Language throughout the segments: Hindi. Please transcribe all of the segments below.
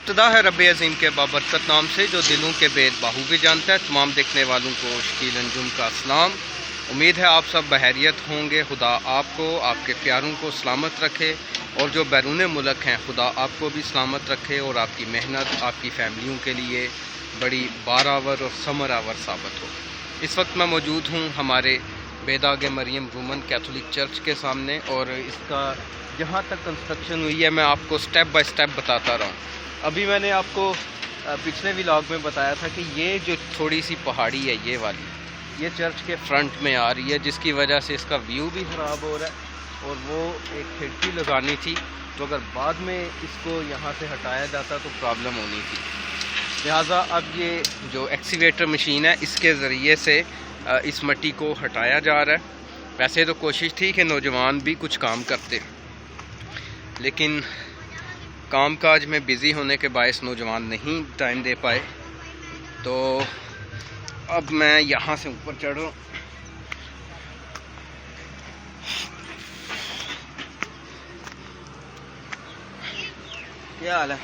इब्तदा है रब अज़ीम के बाबरकत नाम से जो दिलों के बेद बाहू भी जानता है। तमाम देखने वालों को शकील अंजुम का अस्सलाम। उम्मीद है आप सब बहरियत होंगे। खुदा आपको, आपके प्यारों को सलामत रखे और जो बैरून मुल्क हैं खुदा आपको भी सलामत रखे और आपकी मेहनत आपकी फैमिलियों के लिए बड़ी बारावर और समरावर साबित हो। इस वक्त मैं मौजूद हूँ हमारे बेदाग मरियम रोमन कैथोलिक चर्च के सामने और इसका जहाँ तक कंस्ट्रक्शन हुई है मैं आपको स्टेप बाय स्टेप बताता रहा हूँ। अभी मैंने आपको पिछले व्लॉग में बताया था कि ये जो थोड़ी सी पहाड़ी है ये वाली, ये चर्च के फ्रंट में आ रही है जिसकी वजह से इसका व्यू भी ख़राब हो रहा है और वो एक खिड़की लगानी थी, तो अगर बाद में इसको यहाँ से हटाया जाता तो प्रॉब्लम होनी थी। लिहाजा अब ये जो एक्सीवेटर मशीन है इसके ज़रिए से इस मिट्टी को हटाया जा रहा है। वैसे तो कोशिश थी कि नौजवान भी कुछ काम करते, लेकिन कामकाज में बिज़ी होने के बायस नौजवान नहीं टाइम दे पाए। तो अब मैं यहाँ से ऊपर चढ़ रहा हूँ। क्या हाल है?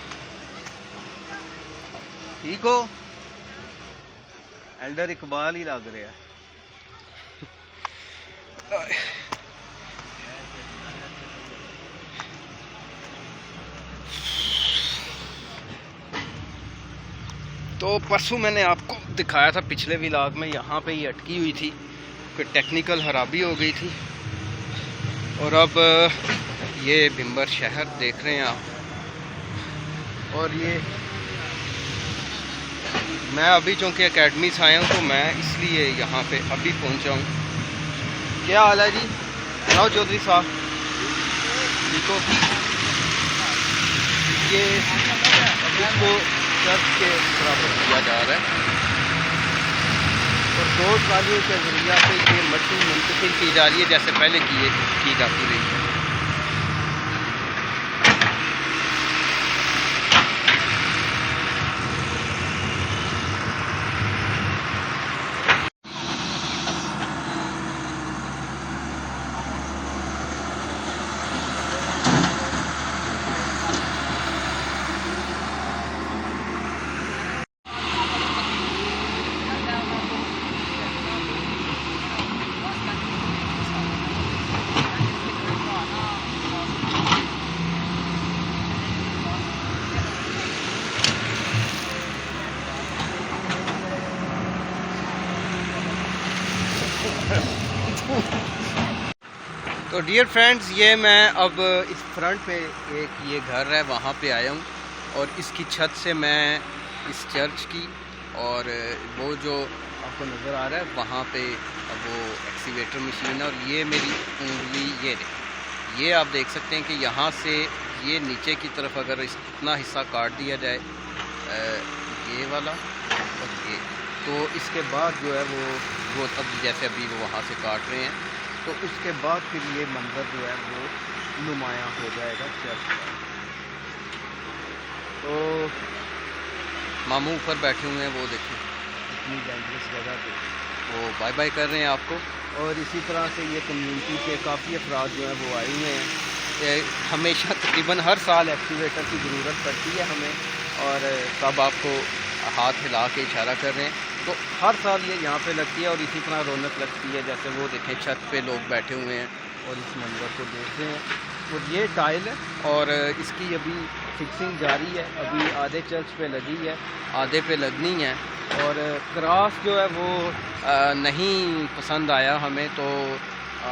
ठीक हो? एल्डर इकबाल ही लग रहा है। तो परसों मैंने आपको दिखाया था पिछले व्लॉग में, यहाँ पे ही अटकी हुई थी कि टेक्निकल खराबी हो गई थी। और अब ये भिम्बर शहर देख रहे हैं आप। और ये मैं अभी चूँकि एकेडमी से आया हूँ तो मैं इसलिए यहाँ पे अभी पहुँचा हूँ। क्या हाल है जी? राव चौधरी साहब ठीक हो? ये इसको चर्च के बराबर किया जा रहा है और 2 ट्रालियों के जरिया से ये मिट्टी मुंतकिल की जा रही है जैसे पहले की जाती रही है। तो डियर फ्रेंड्स, ये मैं अब इस फ्रंट पे एक ये घर है वहाँ पे आया हूँ और इसकी छत से मैं इस चर्च की और वो जो आपको नज़र आ रहा है वहाँ पे वो एक्सीवेटर मशीन है और ये मेरी उंगली ये आप देख सकते हैं कि यहाँ से ये नीचे की तरफ अगर इतना हिस्सा काट दिया जाए ये वाला और ये, तो इसके बाद जो है वो अब जैसे अभी वो वहाँ से काट रहे हैं तो उसके बाद फिर ये मंजर जो है वो नुमायाँ हो जाएगा चर्च का। तो मामू ऊपर बैठे हुए हैं, वो देखिए इतनी डेंजरस जगह पे वो बाय बाय कर रहे हैं आपको। और इसी तरह से ये कम्युनिटी के काफ़ी अफराद जो हैं वो आए हुए हैं। हमेशा तकरीबन हर साल एक्सीवेटर की ज़रूरत पड़ती है हमें और सब आपको हाथ हिला के इशारा कर रहे हैं, तो हर साल ये यहाँ पे लगती है और इसी तरह रौनक लगती है। जैसे वो देखें छत पे लोग बैठे हुए हैं और इस मंजर को देख रहे हैं। और ये टाइल है और इसकी अभी फिक्सिंग जारी है। अभी आधे चर्च पे लगी है, आधे पे लगनी है। और क्रॉस जो है वो नहीं पसंद आया हमें, तो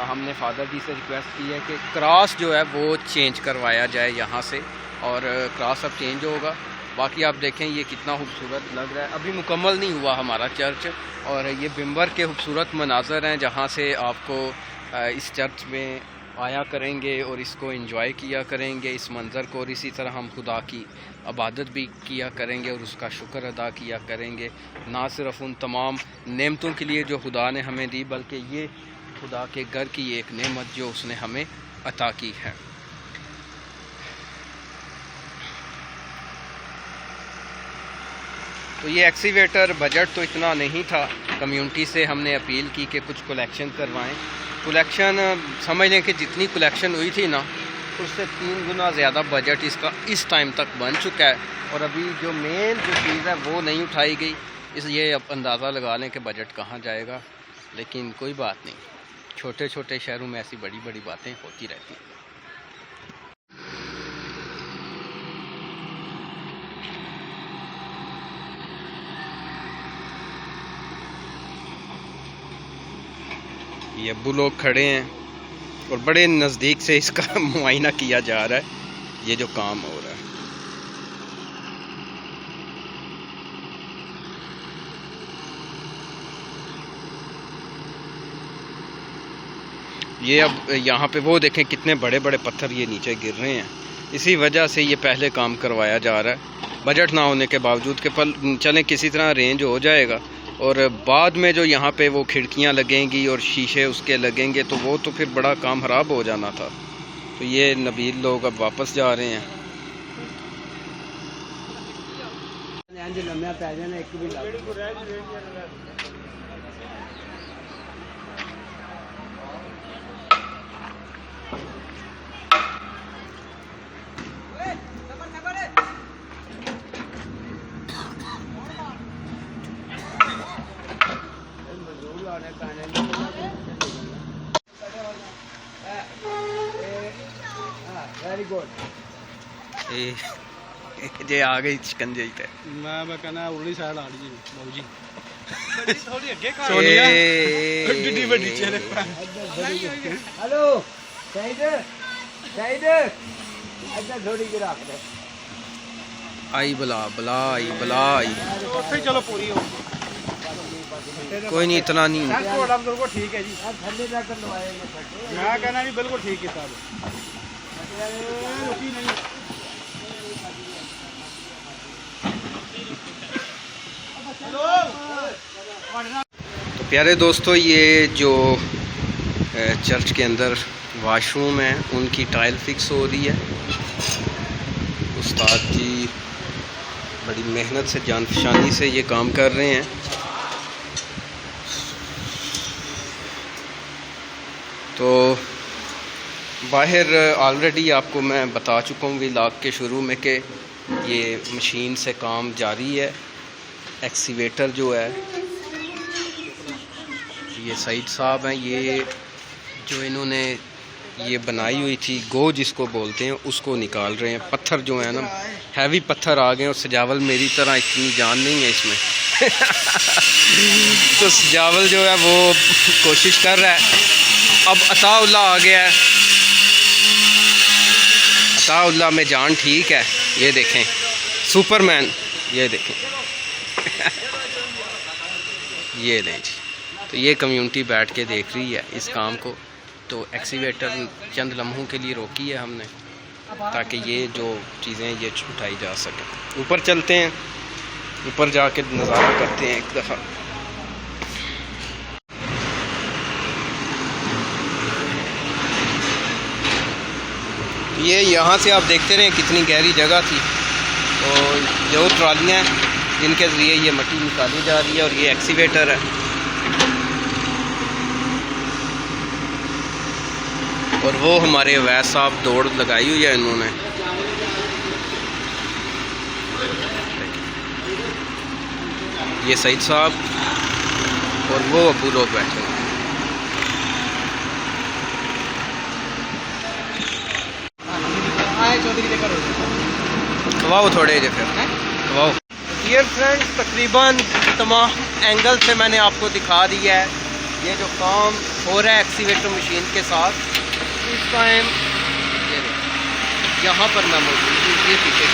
हमने फादर जी से रिक्वेस्ट की है कि क्रॉस जो है वो चेंज करवाया जाए यहाँ से और क्रॉस अब चेंज होगा। बाकी आप देखें ये कितना खूबसूरत लग रहा है। अभी मुकम्मल नहीं हुआ हमारा चर्च और ये भिम्बर के खूबसूरत मनाज़र हैं जहाँ से आपको इस चर्च में आया करेंगे और इसको एंजॉय किया करेंगे इस मंज़र को। और इसी तरह हम खुदा की इबादत भी किया करेंगे और उसका शुक्र अदा किया करेंगे, ना सिर्फ उन तमाम नेमतों के लिए जो खुदा ने हमें दी, बल्कि ये खुदा के घर की एक नेमत जो उसने हमें अता की है। तो ये एक्सीवेटर बजट तो इतना नहीं था, कम्युनिटी से हमने अपील की कि कुछ कलेक्शन करवाएं। कलेक्शन समझ लें कि जितनी कलेक्शन हुई थी ना उससे 3 गुना ज़्यादा बजट इसका इस टाइम तक बन चुका है और अभी जो मेन जो चीज़ है वो नहीं उठाई गई, इसलिए अब अंदाज़ा लगा लें कि बजट कहाँ जाएगा। लेकिन कोई बात नहीं, छोटे छोटे शहरों में ऐसी बड़ी बड़ी बातें होती रहती हैं। ये अब्बू लोग खड़े हैं और बड़े नज़दीक से इसका मुआयना किया जा रहा है, ये जो काम हो रहा है। ये अब यहाँ पे वो देखें कितने बड़े बड़े पत्थर ये नीचे गिर रहे हैं, इसी वजह से ये पहले काम करवाया जा रहा है। बजट ना होने के बावजूद के पल चलें किसी तरह अरेंज हो जाएगा, और बाद में जो यहाँ पे वो खिड़कियाँ लगेंगी और शीशे उसके लगेंगे तो वो तो फिर बड़ा काम ख़राब हो जाना था। तो ये नबील लोग अब वापस जा रहे हैं। Very good. जे आ गई शिकंजे पे मैं कहना उरली साइड आ लीजिए बाबू जी, थोड़ी आगे का सोनिया बड़ी बड़ी चले। हेलो शाहिद शाहिद इधर थोड़ी गिरा दे। आई बला बला आई बला आई ओथे चलो पूरी हो, कोई नहीं इतना नहीं बिल्कुल ठीक है जी। थल्ले जाकर लवाए मैं कहना जी बिल्कुल ठीक है साहब। तो प्यारे दोस्तों, ये जो चर्च के अंदर वाशरूम है उनकी टाइल फिक्स हो रही है। उस्ताद जी बड़ी मेहनत से जानफशानी से ये काम कर रहे हैं। तो बाहर ऑलरेडी आपको मैं बता चुका हूँ व्लॉग के शुरू में कि ये मशीन से काम जारी है। एक्सीवेटर जो है ये सईद साहब हैं, ये जो इन्होंने ये बनाई हुई थी गो जिसको बोलते हैं उसको निकाल रहे हैं। पत्थर जो है ना हैवी पत्थर आ गए, और सजावल मेरी तरह इतनी जान नहीं है इसमें तो सजावल जो है वो कोशिश कर रहा है। अब अताउल्ला आ गया है, अताउल्ला में जान ठीक है। ये देखें सुपरमैन, ये देखें ये लें जी। तो ये कम्युनिटी बैठ के देख रही है इस काम को। तो एक्सीवेटर चंद लम्हों के लिए रोकी है हमने ताकि ये जो चीज़ें ये उठाई जा सकें। ऊपर चलते हैं, ऊपर जाके नज़ारा करते हैं एक दफ़ा। ये यहाँ से आप देखते रहें कितनी गहरी जगह थी। तो जो ट्रालियाँ हैं जिनके ज़रिए ये मिट्टी निकाली जा रही है, और ये एक्सीवेटर है। और वो हमारे अवैस साहब दौड़ लगाई हुई है इन्होंने। ये सईद साहब और वो अबू लोग बैठे हैं। खवाओ थोड़े जे फिर खवाओ। डियर फ्रेंड्स, तकरीबन तमाम एंगल से मैंने आपको दिखा दिया है ये जो काम हो रहा है एक्सीवेटर मशीन के साथ। इस टाइम यहाँ पर मैं मौजूद हूँ, ये पीछे